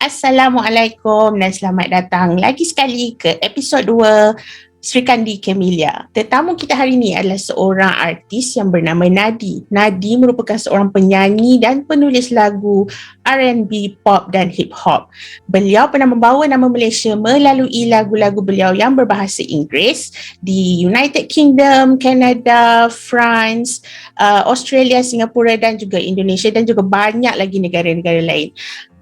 Assalamualaikum dan selamat datang lagi sekali ke episod 2 Sri Kandi Camellia. Tetamu kita hari ini adalah seorang artis yang bernama Nadi. Nadi merupakan seorang penyanyi dan penulis lagu R&B, pop dan hip hop. Beliau pernah membawa nama Malaysia melalui lagu-lagu beliau yang berbahasa Inggeris di United Kingdom, Canada, France, Australia, Singapura dan juga Indonesia dan juga banyak lagi negara-negara lain.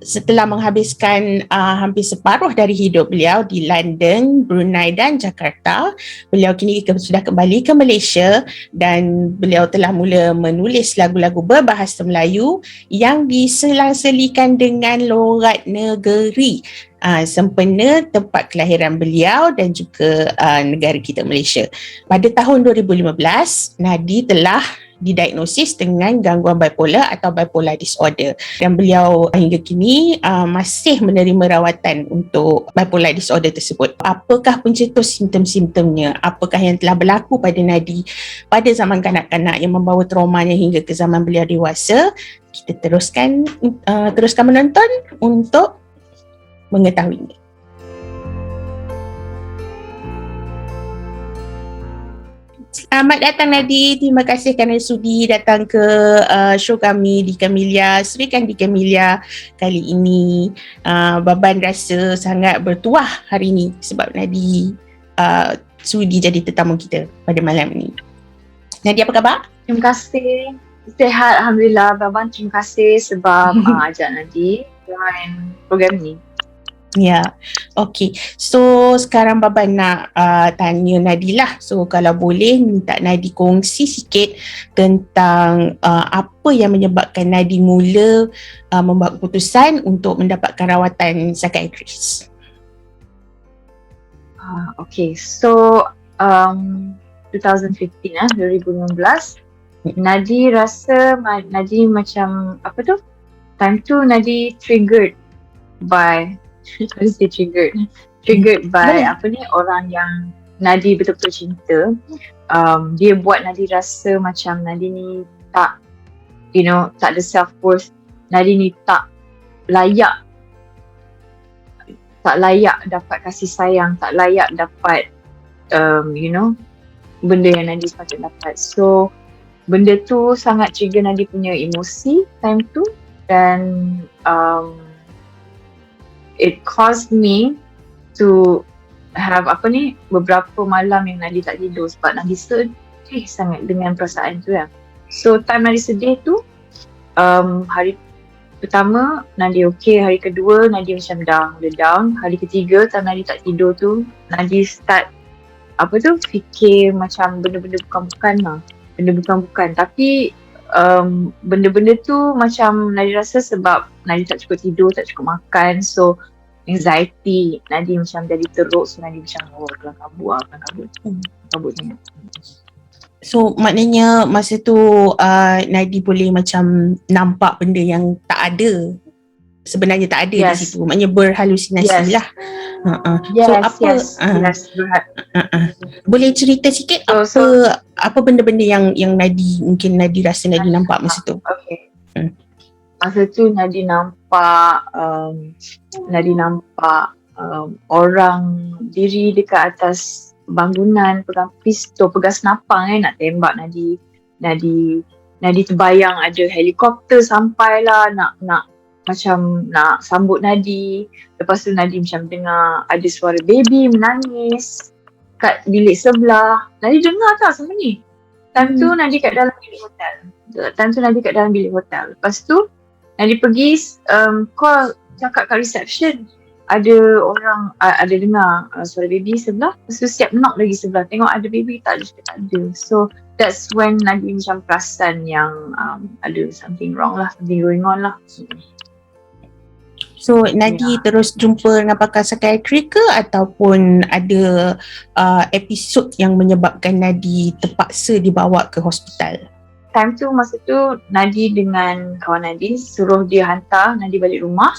Setelah menghabiskan hampir separuh dari hidup beliau di London, Brunei dan Jakarta, beliau kini sudah kembali ke Malaysia dan beliau telah mula menulis lagu-lagu berbahasa Melayu yang diselang-selikan dengan logat negeri sempena tempat kelahiran beliau dan juga negara kita Malaysia. Pada tahun 2015, Nadi telah didiagnosis dengan gangguan bipolar atau bipolar disorder dan beliau hingga kini masih menerima rawatan untuk bipolar disorder tersebut. Apakah pencetus simptom-simptomnya? Apakah yang telah berlaku pada Nadi pada zaman kanak-kanak yang membawa traumanya hingga ke zaman beliau dewasa? Kita teruskan menonton untuk mengetahuinya. Selamat datang Nadi, terima kasih kerana sudi datang ke show kami di Camellia, Sri Kandi Camellia kali ini. Baban rasa sangat bertuah hari ini sebab Nadi sudi jadi tetamu kita pada malam ini. Nadi, apa khabar? Terima kasih, sihat Alhamdulillah. Baban terima kasih sebab ajak Nadi join program ni. Ya, okey. So sekarang Baban nak tanya Nadi lah. So kalau boleh minta Nadi kongsi sikit tentang apa yang menyebabkan Nadi mula membuat keputusan untuk mendapatkan rawatan psikiatris. Okay, so 2015 Nadi rasa Nadi macam apa tu? Time tu Nadi triggered by by orang yang Nadi betul-betul cinta. Dia buat Nadi rasa macam Nadi ni tak ada self-worth. Nadi ni tak layak dapat kasih sayang, tak layak dapat benda yang Nadi sepatutnya dapat. So benda tu sangat trigger Nadi punya emosi time tu dan it caused me to have beberapa malam yang Nadi tak tidur sebab Nadi sedih sangat dengan perasaan tu ya. So time Nadi sedih tu hari pertama Nadi okay, hari kedua Nadi macam down, hari ketiga time Nadi tak tidur tu Nadi start fikir macam benda-benda bukan-bukan tapi benda-benda tu macam Nadi rasa sebab Nadi tak cukup tidur, tak cukup makan, so anxiety Nadi macam jadi teruk, so Nadi macam kelang kabut sangat. So maknanya masa tu Nadi boleh macam nampak benda yang sebenarnya tak ada di situ, maknanya berhalusinasi lah. Boleh cerita sikit apa benda-benda yang Nadi rasa Nadi nampak masa tu? Okay. Masa tu Nadi nampak orang diri dekat atas bangunan pegang pistol, pegang senapang nak tembak Nadi. Nadi terbayang ada helikopter sampai lah nak sambut Nadi. Lepas tu Nadi macam dengar ada suara baby menangis kat bilik sebelah. Nadi dengar tak sama ni? Time tu Nadi kat dalam bilik hotel. Lepas tu Nadi pergi call, cakap kat reception. Ada orang ada dengar suara baby sebelah. Lepas tu siap knock lagi sebelah, tengok ada baby, tak ada. So that's when Nadi macam perasan yang ada something wrong lah, something going on lah. So Nadi terus jumpa dengan pakar psikiatri ke ataupun ada episod yang menyebabkan Nadi terpaksa dibawa ke hospital? Time tu, masa tu Nadi dengan kawan Nadi suruh dia hantar Nadi balik rumah.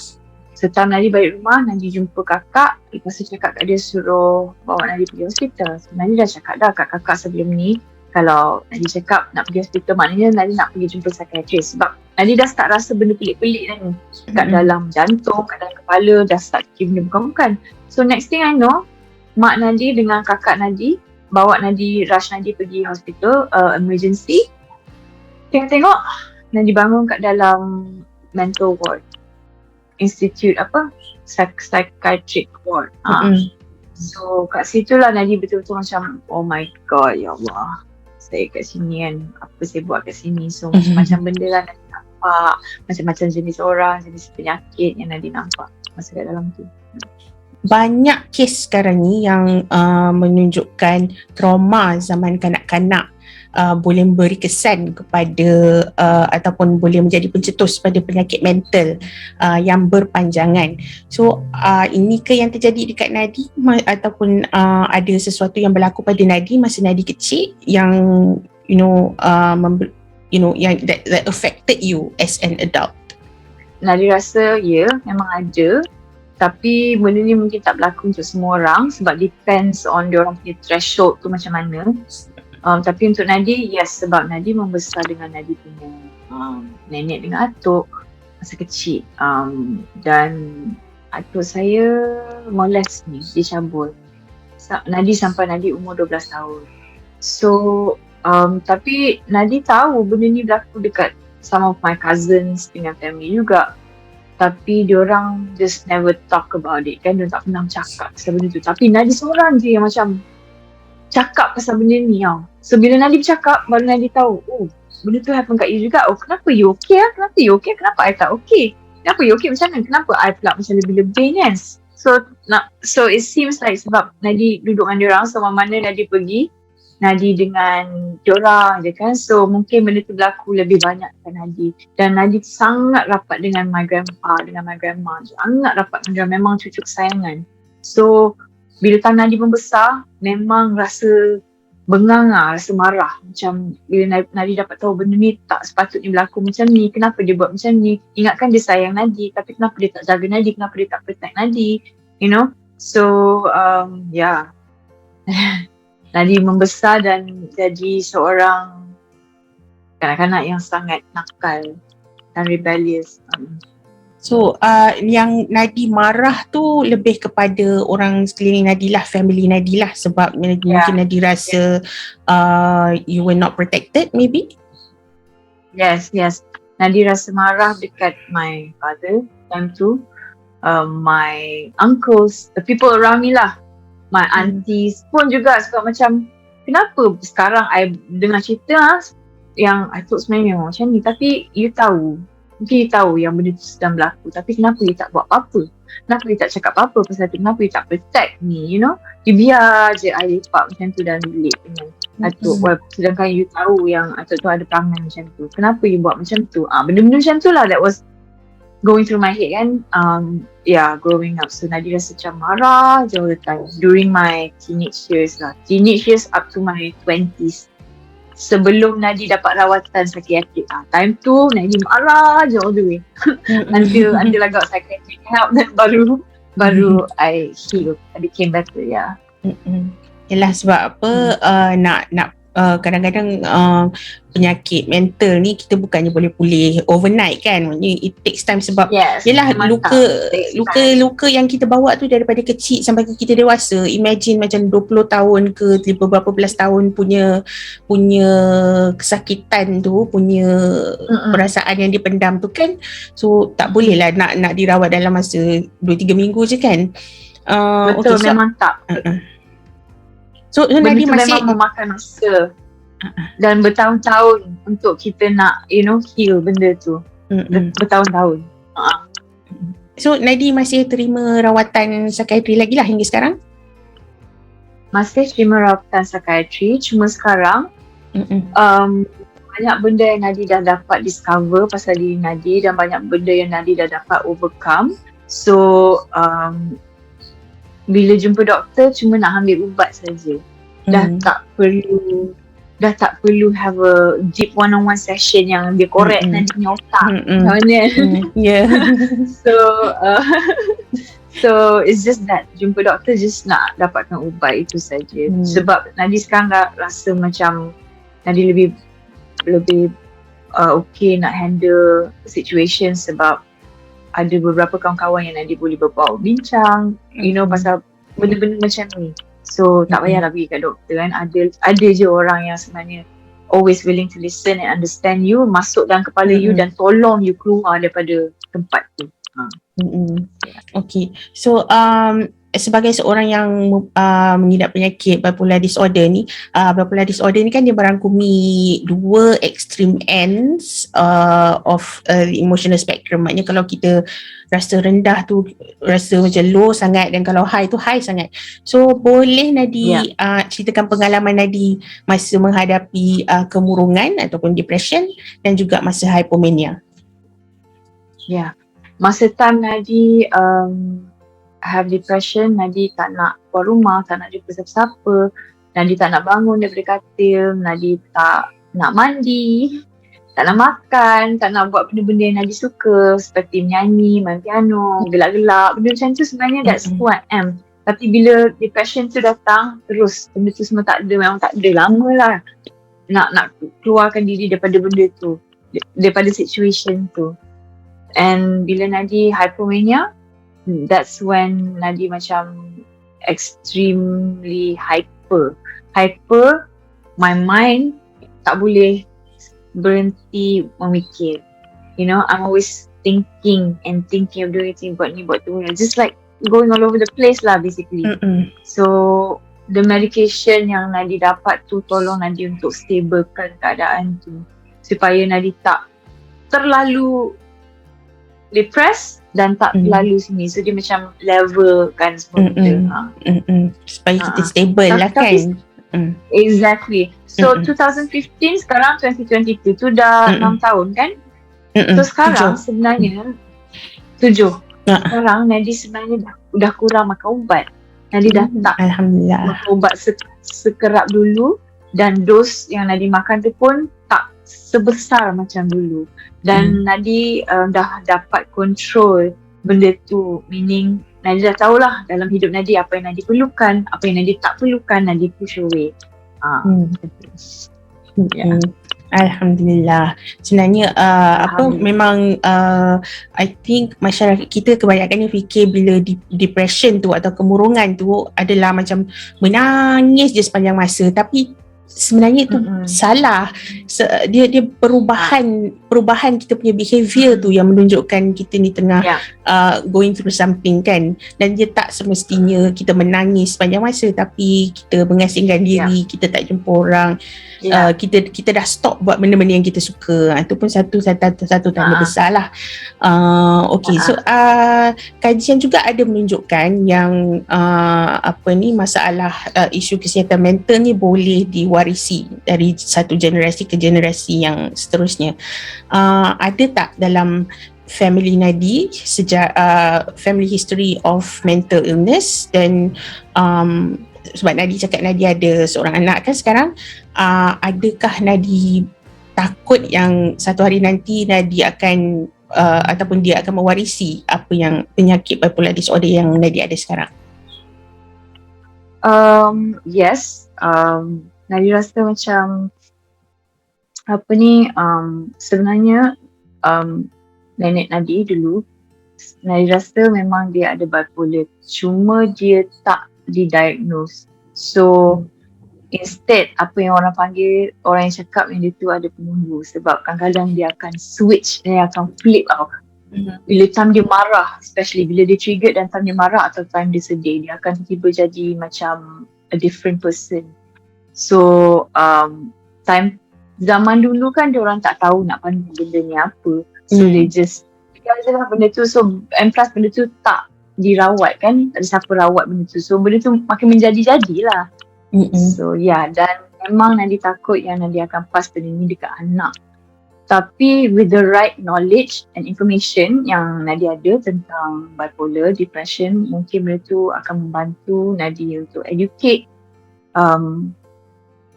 Setelah Nadi balik rumah, Nadi jumpa kakak. Lepas tu cakap kat dia suruh bawa Nadi pergi hospital. So Nadi dah cakap dah kat kakak sebelum ni kalau Nadi cakap nak pergi hospital, maknanya Nadi nak pergi jumpa psikiatris. Sebab Nadi dah start rasa benda pelik-pelik dah ni. Kat dalam jantung, kat dalam kepala, dah start fikir benda bukan-bukan. So next thing I know, mak Nadi dengan kakak Nadi bawa Nadi, rush Nadi pergi hospital, emergency. Tengok-tengok, Nadi bangun kat dalam mental ward. Institute psychiatric ward. So kat situ lah Nadi betul-betul macam, oh my god, ya Allah, saya kat sini kan, apa saya buat kat sini. So macam-macam benda lah Nadi nampak, macam-macam jenis orang, jenis penyakit yang Nadi nampak masa kat dalam tu. Banyak kes sekarang ni yang menunjukkan trauma zaman kanak-kanak boleh memberi kesan kepada ataupun boleh menjadi pencetus pada penyakit mental yang berpanjangan. So ini ke yang terjadi dekat Nadi ataupun ada sesuatu yang berlaku pada Nadi masa Nadi kecil yang yang that affected you as an adult? Nadi rasa memang ada, tapi benda ni mungkin tak berlaku untuk semua orang sebab depends on diorang punya threshold tu macam mana. Tapi untuk Nadi, yes, sebab Nadi membesar dengan Nadi punya nenek dengan atuk masa kecil. Dan atuk saya molest ni, dia cabul Nadi sampai Nadi umur 12 tahun. So, tapi Nadi tahu benda ni berlaku dekat some of my cousins dengan family juga. Tapi diorang just never talk about it kan, diorang tak pernah cakap pasal benda tu. Tapi Nadi seorang je yang macam cakap pasal benda ni tau. So bila Nadi bercakap, baru Nadi tahu, oh benda tu happen kat you juga. Oh kenapa you okay lah? Kenapa you okay? Kenapa I tak okay? Kenapa you okay macam mana? Kenapa I pula macam lebih-lebih kan? So it seems like sebab Nadi duduk dengan diorang, so mana Nadi pergi, Nadi dengan diorang je kan. So mungkin benda tu berlaku lebih banyak dengan Nadi. Dan Nadi sangat rapat dengan my grandpa, dengan my grandma. Sangat rapat dengan diorang, memang cucu kesayangan. So bila time Nadi membesar, memang rasa bengang lah, rasa marah. Macam bila Nadi dapat tahu benda ni tak sepatutnya berlaku macam ni, kenapa dia buat macam ni. Ingatkan dia sayang Nadi, tapi kenapa dia tak jaga Nadi, kenapa dia tak protect Nadi, you know. So Nadi membesar dan jadi seorang kanak-kanak yang sangat nakal dan rebellious. So yang Nadi marah tu lebih kepada orang sekeliling Nadi lah, family Nadi lah, sebab mungkin Nadi rasa you were not protected maybe. Yes. Nadi rasa marah dekat my father time tu, my uncles, the people around me lah, my aunties pun juga. Sebab macam kenapa sekarang I dengar cerita yang I thought sebenarnya memang macam ni, tapi you tahu, mungkin you tahu yang benda tu sedang berlaku, tapi kenapa you tak buat apa-apa? Kenapa you tak cakap apa-apa pasal tu? Kenapa you tak protect me, you know? You biar je I lepak macam tu dalam bilik dengan atuk. Sedangkan you tahu yang atuk tu ada perangai macam tu. Kenapa you buat macam tu? Benda-benda macam tu lah that was going through my head kan. Growing up. So Nadi rasa macam marah je all the time during my teenage years lah. Teenage years up to my 20s. Sebelum Nadi dapat rawatan psikiatrik, time tu Nadi marah je all the way. until I got psychiatric help, then baru I heal, I became better. Yelah, sebab apa nak kadang-kadang penyakit mental ni kita bukannya boleh pulih overnight kan. It takes time sebab yelah luka yang kita bawa tu daripada kecil sampai ke kita dewasa. Imagine macam 20 tahun ke beberapa belas tahun punya kesakitan tu, punya perasaan yang dipendam tu kan. So tak boleh lah nak dirawat dalam masa 2-3 minggu je kan. Betul, memang tak. So benda Nadi tu masih memang memakan masa dan bertahun-tahun untuk kita nak heal benda tu. Bertahun-tahun. So Nadi masih terima rawatan psikiatri lagi lah hingga sekarang? Masih terima rawatan psikiatri, cuma sekarang banyak benda yang Nadi dah dapat discover pasal diri Nadi dan banyak benda yang Nadi dah dapat overcome. So bila jumpa doktor cuma nak ambil ubat saja. Dah tak perlu have a deep one-on-one session yang dia correct Nadi punya otak. So it's just that jumpa doktor just nak dapatkan ubat itu saja. Sebab Nadi sekarang dah rasa macam Nadi lebih okay nak handle situation sebab ada beberapa kawan-kawan yang Nadi boleh berbawa bincang, pasal benda-benda macam ni. So tak payahlah pergi kat doktor kan. Ada je orang yang sebenarnya always willing to listen and understand you, masuk dalam kepala you dan tolong you keluar daripada tempat tu. Okay. So sebagai seorang yang mengidap penyakit bipolar disorder ni kan dia merangkumi dua extreme ends of the emotional spectrum. Maknanya kalau kita rasa rendah tu rasa macam low sangat, dan kalau high tu high sangat. So boleh Nadi ceritakan pengalaman Nadi masa menghadapi kemurungan ataupun depression dan juga masa hypomania? Masa time Nadi have depression, Nadi tak nak keluar rumah, tak nak jumpa siapa-siapa, Nadi tak nak bangun daripada katil, Nadi tak nak mandi, tak nak makan, tak nak buat benda-benda yang Nadi suka seperti menyanyi, main piano, gelak-gelak, benda macam tu sebenarnya that's who I am. Tapi bila depression tu datang, terus benda tu semua tak ada, memang tak ada, lama lah nak keluarkan diri daripada benda tu, daripada situation tu. And bila Nadi hypomania, that's when Nadi macam extremely hyper, my mind tak boleh berhenti memikir. I'm always thinking of doing anything, buat ni, buat tu, just like going all over the place lah basically. So the medication yang Nadi dapat tu tolong Nadi untuk stablekan keadaan tu supaya Nadi tak terlalu depressed dan tak terlalu sini. So dia macam level kan semua benda. Supaya kita stable lah kan. Exactly. So 2015 sekarang 2022 tu dah 6 tahun kan. So sekarang sebenarnya 7. Sekarang Nadi sebenarnya dah kurang makan ubat. Nadi dah tak makan ubat sekerap dulu, dan dos yang Nadi makan tu pun tak sebesar macam dulu. Dan Nadi dah dapat control benda tu, meaning Nadi dah tahulah dalam hidup Nadi apa yang Nadi perlukan, apa yang Nadi tak perlukan, Nadi push away. Alhamdulillah. Sebenarnya memang I think masyarakat kita kebanyakannya fikir bila depression tu atau kemurungan tu adalah macam menangis je sepanjang masa, tapi sebenarnya itu salah. Dia perubahan kita punya behavior tu yang menunjukkan kita ni tengah going through something kan. Dan dia tak semestinya kita menangis sepanjang masa, tapi kita mengasingkan diri, kita tak jumpa orang, kita dah stop buat benda-benda yang kita suka. Itu pun satu tanda besar lah. So kajian juga ada menunjukkan yang masalah isu kesihatan mental ni boleh diwarisi dari satu generasi ke generasi yang seterusnya. Ada tak dalam family Nadi family history of mental illness? Dan sebab Nadi cakap Nadi ada seorang anak kan sekarang, adakah Nadi takut yang satu hari nanti Nadi akan ataupun dia akan mewarisi apa yang penyakit bipolar disorder yang Nadi ada sekarang? Yes, Nadi rasa macam sebenarnya nenek Nadi dulu, Nadi rasa memang dia ada bipolar, cuma dia tak didiagnose. So instead apa yang orang panggil, orang yang cakap yang dia tu ada penunggu, sebab kadang-kadang dia akan switch, dia akan flip out. Bila time dia marah, especially bila dia triggered dan time dia marah atau time dia sedih, dia akan tiba jadi macam a different person. So time zaman dulu kan dia orang tak tahu nak pandang benda ni apa, so they just tinggal je lah benda tu. So and plus benda tu tak dirawat kan, tak ada siapa rawat benda tu, so benda tu makin menjadi-jadilah. So dan memang Nadi takut yang Nadi akan pass benda ni dekat anak. Tapi with the right knowledge and information yang Nadi ada tentang bipolar, depression, mungkin benda tu akan membantu Nadi untuk educate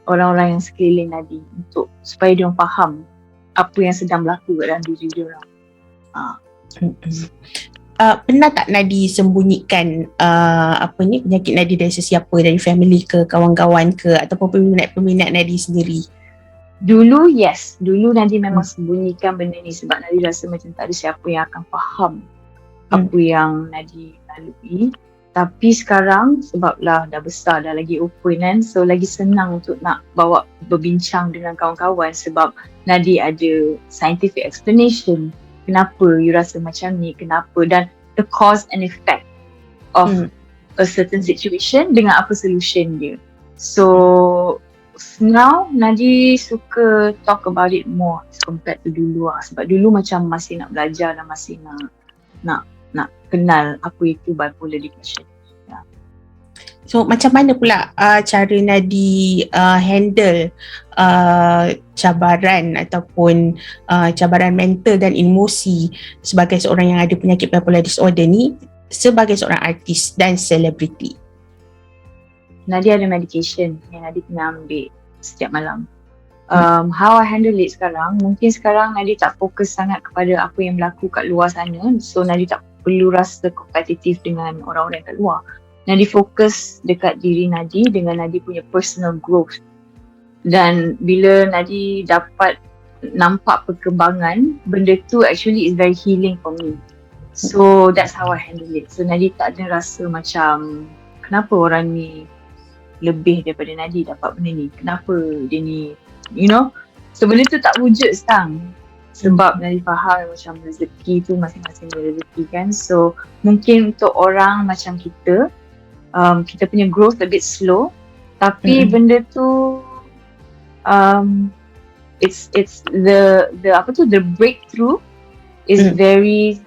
orang-orang yang sekeliling Nadi, untuk supaya dia faham apa yang sedang berlaku dalam diri dia orang. Pernah tak Nadi sembunyikan penyakit Nadi dari sesiapa, dari family ke, kawan-kawan ke, ataupun peminat-peminat Nadi sendiri? Dulu yes, dulu Nadi memang sembunyikan benda ni sebab Nadi rasa macam tak ada siapa yang akan faham apa yang Nadi lalui. Tapi sekarang sebablah dah besar, dah lagi open kan, so lagi senang untuk nak bawa berbincang dengan kawan-kawan sebab Nadi ada scientific explanation kenapa you rasa macam ni, kenapa, dan the cause and effect of a certain situation dengan apa solution dia. So now Nadi suka talk about it more compared to dulu lah. Sebab dulu macam masih nak belajar dan masih nak kenal apa itu bipolar depression. So macam mana pula cara Nadi handle cabaran ataupun cabaran mental dan emosi sebagai seorang yang ada penyakit bipolar disorder ni sebagai seorang artis dan selebriti? Nadi ada medication yang Nadi kena ambil setiap malam. How I handle it sekarang, mungkin sekarang Nadi tak fokus sangat kepada apa yang berlaku kat luar sana. So Nadi tak perlu rasa kompetitif dengan orang-orang kat luar. Nadi fokus dekat diri Nadi dengan Nadi punya personal growth. Dan bila Nadi dapat nampak perkembangan, benda tu actually is very healing for me. So that's how I handle it. So Nadi tak ada rasa macam kenapa orang ni lebih daripada Nadi dapat benda ni, kenapa dia ni, you know. So benda tu tak wujud sekarang sebab Nadi faham macam rezeki tu masing-masing rezeki kan. So mungkin untuk orang macam kita, kita punya growth a bit slow, tapi benda tu it's the apa tu, the breakthrough is very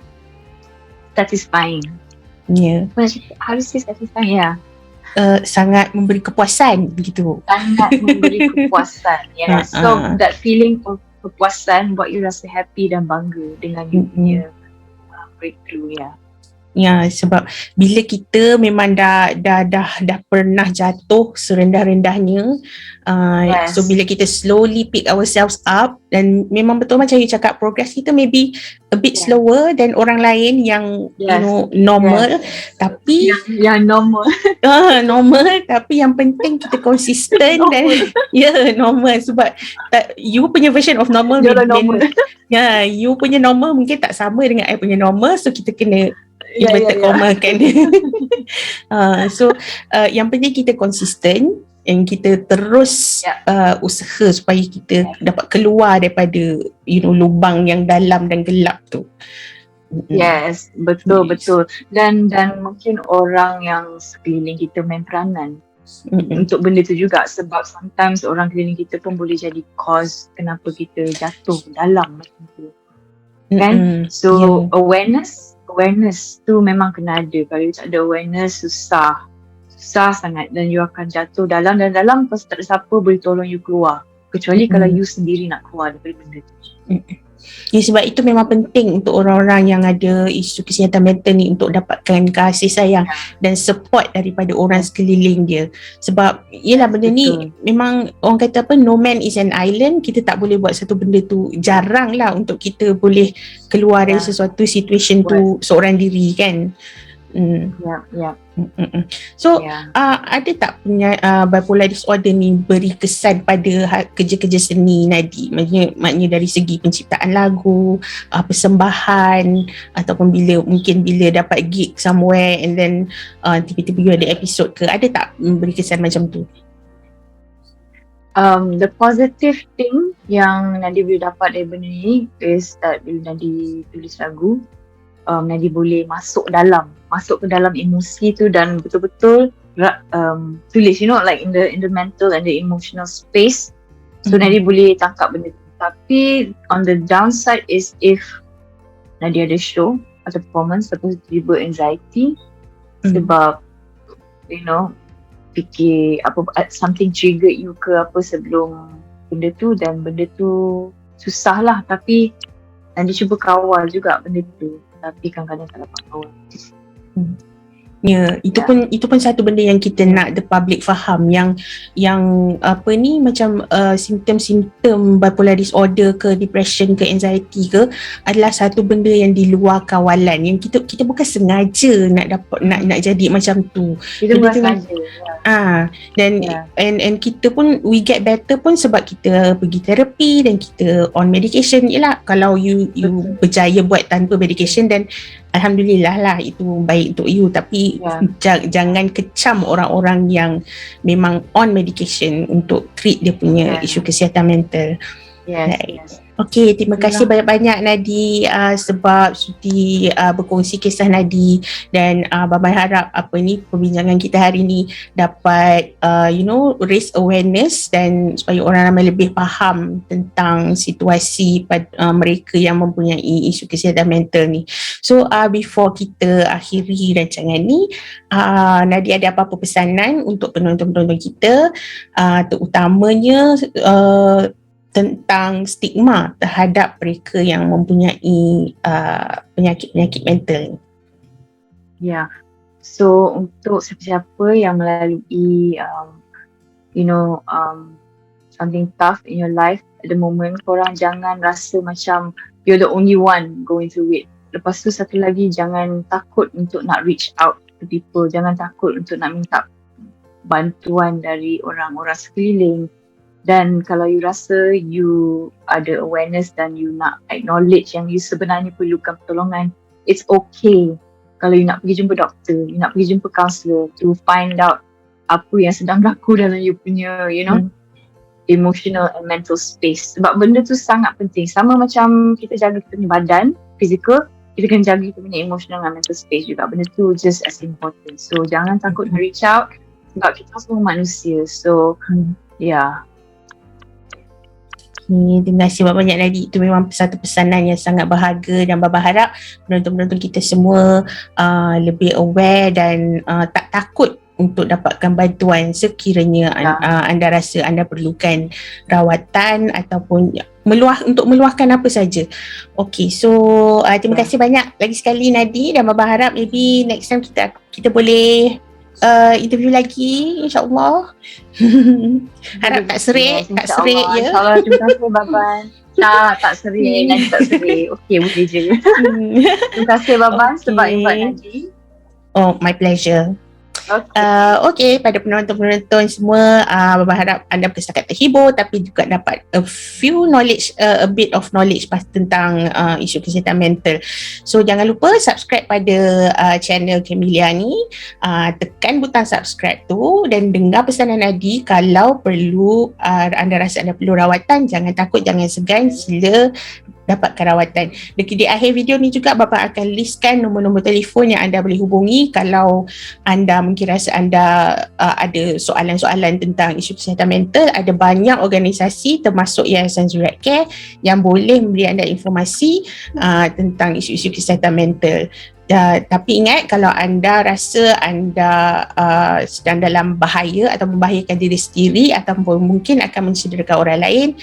satisfying. Yeah. How to say satisfying? Yeah. Sangat memberi kepuasan begitu. Sangat memberi kepuasan. Yeah. So that feeling of kepuasan buat you rasa happy dan bangga dengan you punya breakthrough. Yeah. Ya, sebab bila kita memang dah pernah jatuh serendah-rendahnya, so bila kita slowly pick ourselves up, dan memang betul macam you cakap, progress kita maybe a bit slower than orang lain yang you know normal, tapi yang normal normal, tapi yang penting kita konsisten dan normal, sebab you punya version of normal you punya normal mungkin tak sama dengan I punya normal, so kita kena komakan. So yang penting kita konsisten dan kita terus usaha supaya kita dapat keluar daripada lubang yang dalam dan gelap tu. Yes, betul. Dan mungkin orang yang sekeliling kita main peranan untuk benda tu juga, sebab sometimes orang keliling kita pun boleh jadi cause kenapa kita jatuh dalam macam tu. Kan? So awareness tu memang kena ada. Kalau you tak ada awareness, susah sangat, dan you akan jatuh dalam, dan dalam kau tak ada siapa boleh tolong you keluar, kecuali kalau you sendiri nak keluar daripada benda tu. Ya, sebab itu memang penting untuk orang-orang yang ada isu kesihatan mental ni untuk dapatkan kasih sayang dan support daripada orang sekeliling dia. Sebab yelah, benda ni memang orang kata apa, no man is an island. Kita tak boleh buat satu benda tu, jarang lah untuk kita boleh keluar dari sesuatu situation tu seorang diri kan. So ada tak bipolar disorder ni beri kesan pada kerja-kerja seni Nadi? Maknanya dari segi penciptaan lagu, persembahan, ataupun bila dapat gig somewhere and then tiba-tiba you ada episode ke, ada tak beri kesan macam tu? The positive thing yang Nadi boleh dapat dari benda ni is that bila Nadi tulis lagu, Nadi boleh masuk ke dalam emosi tu dan betul-betul tulis, like in the mental and the emotional space. So Nadi boleh tangkap benda tu. Tapi on the downside is if Nadi ada show atau performance lepas tiba anxiety sebab fikir apa, something trigger you ke apa sebelum benda tu, dan benda tu susah lah. Tapi Nadi cuba kawal juga benda tu, tapi kadang-kadang tak dapat kawal. Ya, itu pun satu benda yang kita nak the public faham, yang apa ni, macam simptom-simptom bipolar disorder ke depression ke anxiety ke adalah satu benda yang di luar kawalan, yang kita bukan sengaja nak dapat nak jadi macam tu. Kita bukan sengaja. Dan and kita pun we get better pun sebab kita pergi terapi dan kita on medication. Yalah, kalau you berjaya buat tanpa medication, dan alhamdulillah lah, itu baik untuk you. Tapi jangan kecam orang-orang yang memang on medication untuk treat dia punya isu kesihatan mental. Okay, terima kasih banyak-banyak Nadi sebab sudi berkongsi kisah Nadi, dan Baba harap perbincangan kita hari ni dapat raise awareness dan supaya orang ramai lebih faham tentang situasi mereka yang mempunyai isu kesihatan mental ni. So before kita akhiri rancangan ni, Nadi ada apa-apa pesanan untuk penonton-penonton kita, terutamanya tentang stigma terhadap mereka yang mempunyai penyakit-penyakit mental? So untuk siapa-siapa yang melalui something tough in your life at the moment, korang jangan rasa macam you're the only one going through it. Lepas tu satu lagi, jangan takut untuk nak reach out to people, jangan takut untuk nak minta bantuan dari orang-orang sekeliling. Dan kalau you rasa you ada awareness dan you nak acknowledge yang you sebenarnya perlukan pertolongan, it's okay kalau you nak pergi jumpa doktor, you nak pergi jumpa counselor to find out apa yang sedang berlaku dalam you punya emotional and mental space. Sebab benda tu sangat penting. Sama macam kita jaga kita punya badan physical, kita kena jaga kita punya emotional and mental space juga. Benda tu just as important. So jangan takut reach out, sebab kita semua manusia. So terima kasih banyak Nadi. Itu memang satu pesanan yang sangat berharga, dan Baba harap penonton-penonton kita semua lebih aware dan tak takut untuk dapatkan bantuan sekiranya anda rasa anda perlukan rawatan ataupun untuk meluahkan apa saja. Okay, so terima kasih banyak lagi sekali Nadi, dan Baba harap maybe next time kita boleh interview lagi, insyaAllah. Harap tak serik ya. InsyaAllah. Terima kasih Baban. Tak serik, Nadi tak serik. Okay, boleh je. Terima kasih Baban sebab invite Nadi. Oh, my pleasure. Okay, pada penonton-penonton semua, Baba harap anda bukan setakat terhibur tapi juga dapat a few knowledge, a bit of knowledge tentang isu kesihatan mental. So jangan lupa subscribe pada channel Camellia ni, tekan butang subscribe tu dan dengar pesanan Nadi. Kalau perlu anda rasa anda perlu rawatan, jangan takut, jangan segan, sila dapatkan rawatan. Di akhir video ni juga Bapa akan listkan nombor-nombor telefon yang anda boleh hubungi kalau anda mungkin rasa anda ada soalan-soalan tentang isu kesihatan mental. Ada banyak organisasi termasuk Yayasan Zuriat Care yang boleh memberi anda informasi tentang isu-isu kesihatan mental. Tapi ingat, kalau anda rasa anda sedang dalam bahaya atau membahayakan diri sendiri ataupun mungkin akan mencederakan orang lain,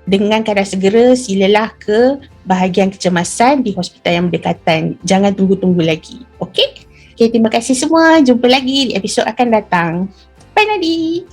dengan kadar segera silalah ke bahagian kecemasan di hospital yang berdekatan. Jangan tunggu-tunggu lagi. Okay, terima kasih semua. Jumpa lagi di episod akan datang. Bye Nadi.